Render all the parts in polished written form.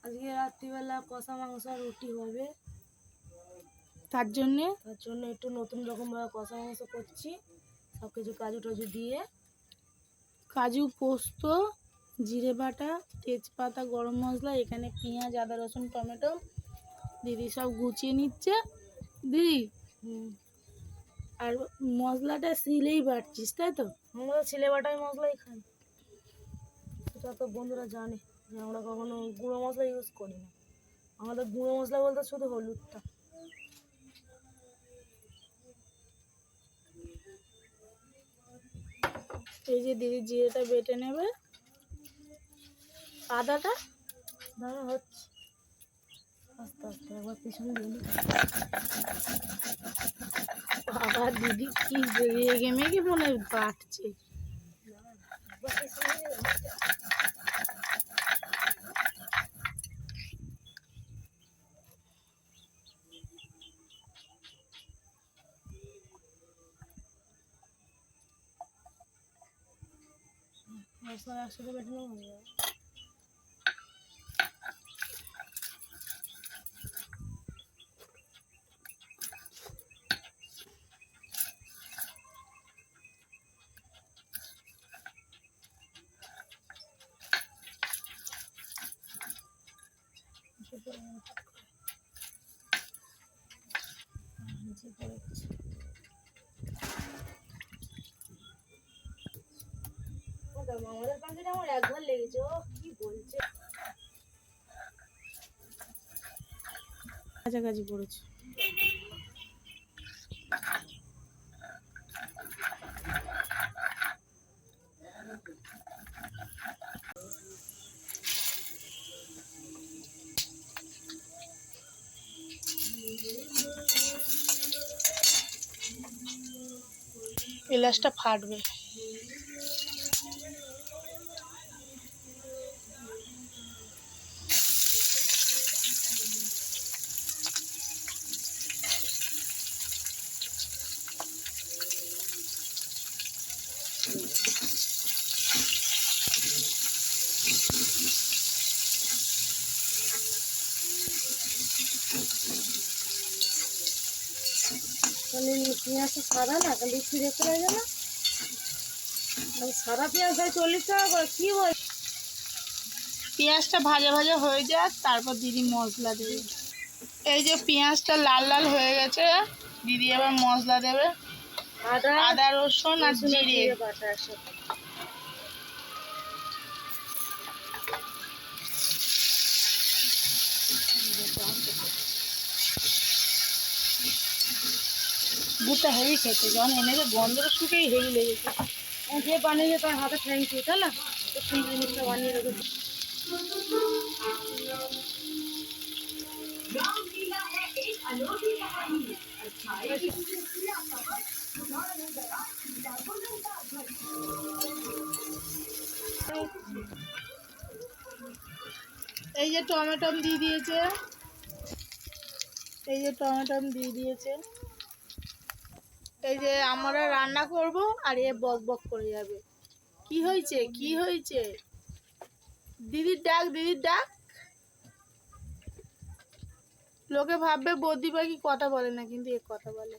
আজকে রাত্রিবেলা কষা মাংস আর রুটি হবে, তার জন্য একটু নতুন রকমভাবে কষা মাংস করছি, সব কিছু কাজু টাজু দিয়ে। কাজু, পোস্ত, জিরে বাটা, তেজপাতা, গরম মশলা, এখানে পেঁয়াজ, আদা, রসুন, টমেটো দিদি সব গুছিয়ে নিচ্ছে। দিদি আর মশলাটা শিলেই বাটছিস, তাই তো? আমরা ছেলে বাটাই মশলাই খাই, সেটা তো বন্ধুরা জানে যে আমরা কখনো গুঁড়ো মশলা ইউজ করি না। আমাদের গুঁড়ো মশলা বলতে শুধু হলুদটা। এই যে দিদি জিরেটা বেটে নেবে, আদাটা দাঁড়া হচ্ছে, আস্তে আস্তে একবার পিছনে দিয়ে বাবা দিদি কি রেগে মেগে মনে হয় বাটছে। মশলা একসাথে বেটে নেবো। আমাদের পাখিটা আমার একবার লেগেছে, ও কি বলছে। কাছাকাছি পড়েছে। এলাচটা ফাটবে। পেঁয়াজটা সাদা না, খালি ফিরে করে গেল সাদা পেঁয়াজ 40 টাকা করে, কি বল। পেঁয়াজটা ভাজা ভাজা হয়ে যাক, তারপর দিদি মশলা দেবে। এই যে পেঁয়াজটা লাল লাল হয়ে গেছে, দিদি এবার মশলা দেবে। আদা, রসুন আর জিরে বাটা একসাথে। দুধটা হেভি খেতে, যখন এনেছে গন্ধটা শুকেই হেভি লেগেছে। যে বানিয়েছে তার হাতে থ্যাংক ইউ, তাই না? খুব সুন্দর জিনিসটা বানিয়ে রেখেছে। এই যে টমেটো দিয়ে দিয়েছে, এই যে টমেটো দিয়ে দিয়েছে। এই যে আমরা রান্না করব আর এ বক বক করে যাবে। কি হয়েছে, কি হয়েছে? দিদির ডাক, দিদির ডাক। লোকে ভাববে বৌদি পাখি কথা বলে না, কিন্তু এ কথা বলে,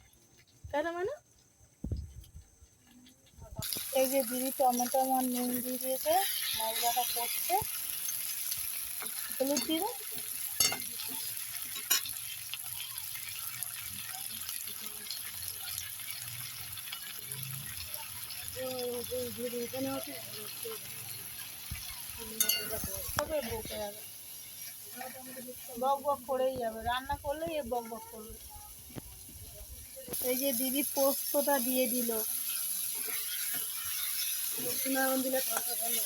তাই না? মানে এই যে দিদি টমেটো আর নুন দিয়ে দিয়েছে, মশলাটা করছে। হলুদ দিয়ে দাও। বক বক করেই যাবে, রান্না করলে এ বক বক করবে। এই যে দিদি পোস্তটা দিয়ে দিল। দিলে খাওয়া ভালো।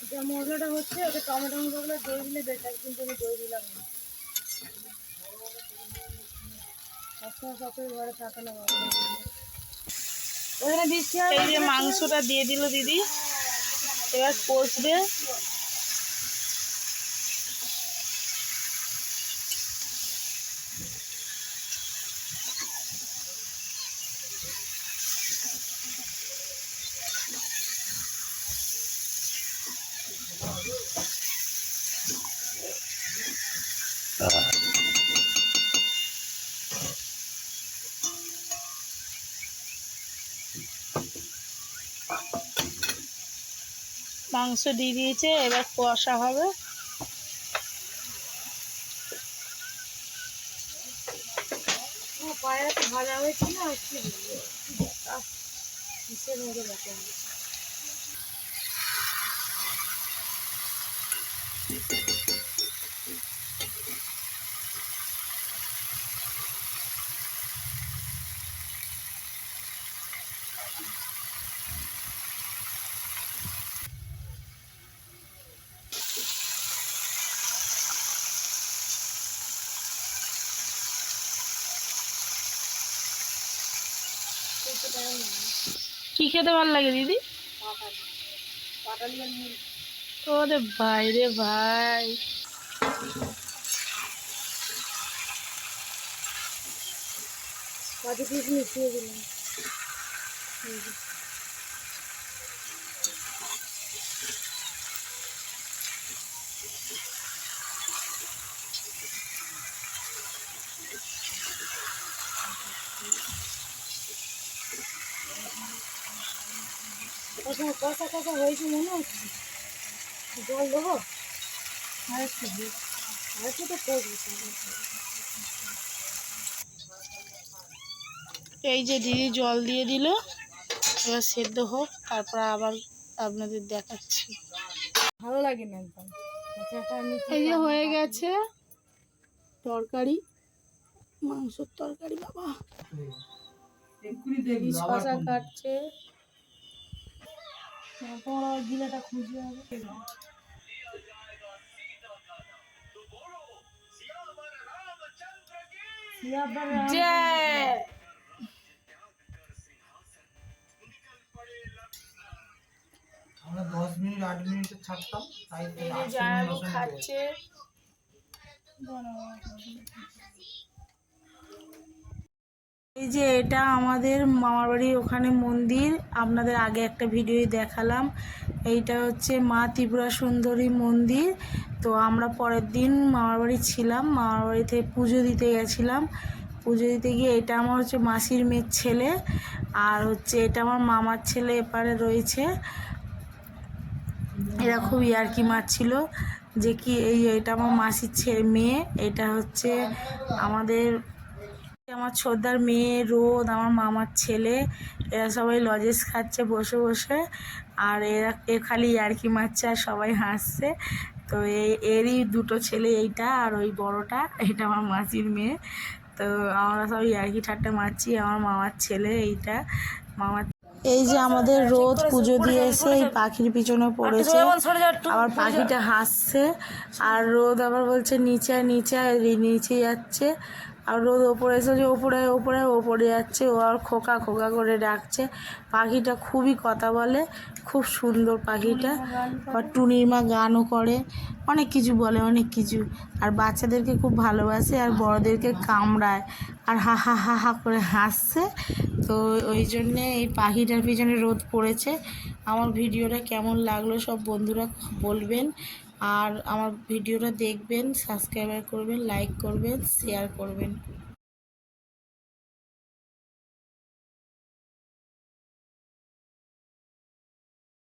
যে মশলাটা হচ্ছে ওটা টমেটো মশলাগুলো দই দিলে বেটার, কিন্তু আমি দই দিলাম না। ঘরে থাকে না। ওখানে দিচ্ছি। এই যে মাংসটা দিয়ে দিল দিদি, এবার কষবে। মাংস দিয়ে দিয়েছে, এবার কষা হবে। পায়রাটা ভাজা হয়েছে না, কি কিসের মধ্যে ব্যাপার। কি খেতে ভালো লাগে দিদি? পাটালি আর মুড়ি। ওরে ভাই রে ভাই, কাজু পিস মিশিয়ে দিলাম। কষা কষা হয়েছে মনে হচ্ছে, জল দেবো আর একটু তো করবো। এই যে দিদি জল দিয়ে দিল, এবার সেদ্ধ হোক, তারপর আবার আপনাদের দেখাচ্ছি। ভালো লাগে না একদম। এই যে হয়ে গেছে তরকারি, মাংসের তরকারি। বাবা দিদি শশা কাটছে। তোমার গিলাটা খুঁজে হবে। জয়। আমরা 10 মিনিট 8 মিনিটে ছাড়তাম, তাই তো এই যে 8 জায়াবু মিনিট খাচ্ছে। এই যে এটা আমাদের মামার বাড়ির ওখানে মন্দির, আপনাদের আগে একটা ভিডিওই দেখালাম। এইটা হচ্ছে মা ত্রিপুরা সুন্দরী মন্দির। তো আমরা পরের দিন মামার বাড়ি ছিলাম, মামার বাড়িতে পুজো দিতে গেছিলাম। পুজো দিতে গিয়ে এটা আমার হচ্ছে মাসির মেয়ের ছেলে, আর হচ্ছে এটা আমার মামার ছেলে এপারে রয়েছে। এরা খুব ইয়ার্কি মারছিল যে কি এটা আমার মাসির ছেলে মেয়ে, এটা হচ্ছে আমার ছোটদার মেয়ে রোদ, আমার মামার ছেলে। এরা সবাই লজেস খাচ্ছে বসে বসে, আর এ খালি ইয়ার্কি মারছে আর সবাই হাসছে। তো এরই দুটো ছেলে, এইটা আর ওই বড়টা, এটা আমার মাসির মেয়ে। তো আমরা সবাই ইয়ার্কি ঠাট্টা মারছি, আমার মামার ছেলে এইটা মামার। এই যে আমাদের রোদ পুজো দিয়ে এসে এই পাখির পিছনে পড়েছে, আবার পাখিটা হাসছে, আর রোদ আবার বলছে নিচে নিচে, নিচে যাচ্ছে। আর রোদ ওপরে এসেছে, ওপরে ওপরে ওপরে যাচ্ছে, ও আর খোকা খোকা করে ডাকছে। পাখিটা খুবই কথা বলে, খুব সুন্দর পাখিটা। আবার টুনির মা গানও করে, অনেক কিছু বলে, অনেক কিছু। আর বাচ্চাদেরকে খুব ভালোবাসে, আর বড়দেরকে কামড়ায়, আর হা হা হা হা করে হাসছে। তো ওই জন্যে এই পাখিটার পিছনে রোদ পড়েছে। আমার ভিডিওটা কেমন লাগলো সব বন্ধুরা বলবেন, আর আমার ভিডিওটা দেখবেন, সাবস্ক্রাইব করবেন, লাইক করবেন, শেয়ার করবেন।